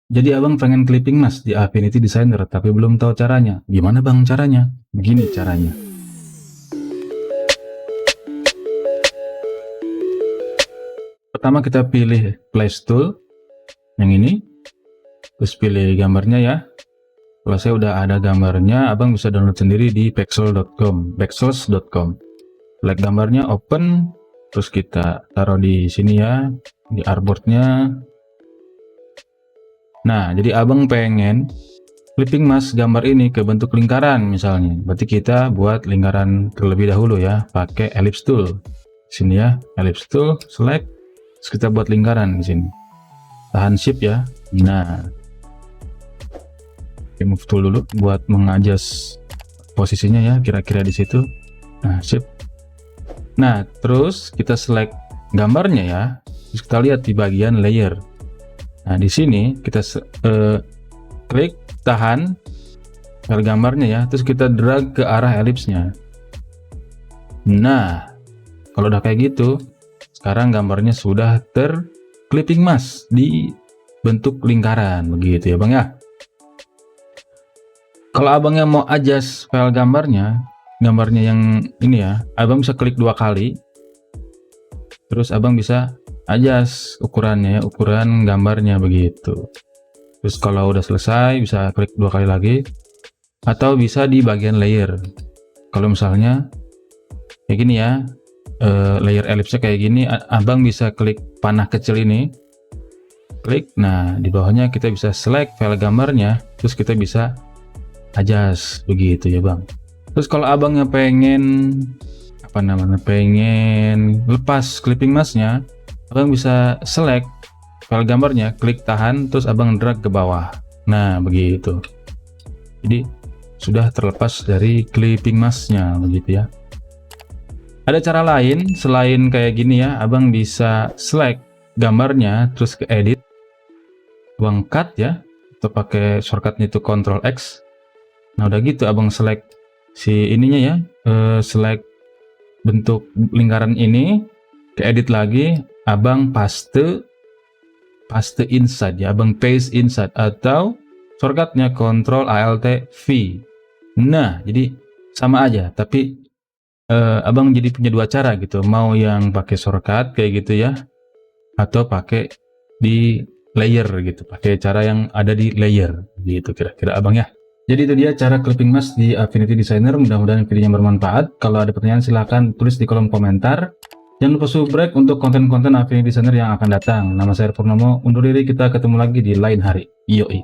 Jadi abang pengen clipping mas di Affinity Designer, tapi belum tahu caranya. Gimana bang caranya? Begini caranya. Pertama kita pilih Place Tool, yang ini. Terus pilih gambarnya ya. Kalau saya udah ada gambarnya, abang bisa download sendiri di backsource.com. Select gambarnya, open. Terus kita taruh di sini ya, di artboardnya. Nah, jadi abang pengen clipping mas gambar ini ke bentuk lingkaran misalnya. Berarti kita buat lingkaran terlebih dahulu ya, pakai ellipse tool. Sini ya, ellipse tool, select. Terus kita buat lingkaran di sini. Tahan shift ya. Nah, move tool dulu buat mengadjust posisinya ya, kira-kira di situ. Nah, shift. Nah, terus kita select gambarnya ya. Terus kita lihat di bagian layer. Nah, di sini kita klik, tahan file gambarnya ya, terus kita drag ke arah ellipse-nya. Nah, kalau udah kayak gitu, sekarang gambarnya sudah terclipping mas di bentuk lingkaran, begitu ya bang ya. Kalau abangnya mau adjust file gambarnya yang ini ya, abang bisa klik 2 kali, terus abang bisa adjust ukurannya ya, ukuran gambarnya begitu. Terus kalau udah selesai bisa klik 2 kali lagi, atau bisa di bagian layer. Kalau misalnya kayak gini ya, layer ellipse kayak gini, abang bisa klik panah kecil ini, klik. Nah, di bawahnya kita bisa select file gambarnya, terus kita bisa adjust begitu ya bang. Terus kalau abangnya pengen pengen lepas clipping masknya, abang bisa select file gambarnya, klik tahan, terus abang drag ke bawah. Nah begitu, jadi sudah terlepas dari clipping masknya begitu ya. Ada cara lain selain kayak gini ya, abang bisa select gambarnya terus ke edit, abang cut ya, atau pakai shortcutnya itu Ctrl X. Nah udah gitu abang select si ininya ya, select bentuk lingkaran ini, ke edit lagi, abang paste inside ya, abang paste inside, atau shortcutnya Ctrl Alt V. Nah jadi sama aja, tapi abang jadi punya 2 cara gitu, mau yang pakai shortcut kayak gitu ya, atau pakai di layer gitu, pakai cara yang ada di layer gitu kira-kira abang ya. Jadi itu dia cara clipping mask di Affinity Designer. Mudah-mudahan videonya bermanfaat. Kalau ada pertanyaan silahkan tulis di kolom komentar. Jangan lupa subscribe untuk konten-konten Affinity Designer yang akan datang. Nama saya Purnomo, undur diri, kita ketemu lagi di lain hari. Yoi.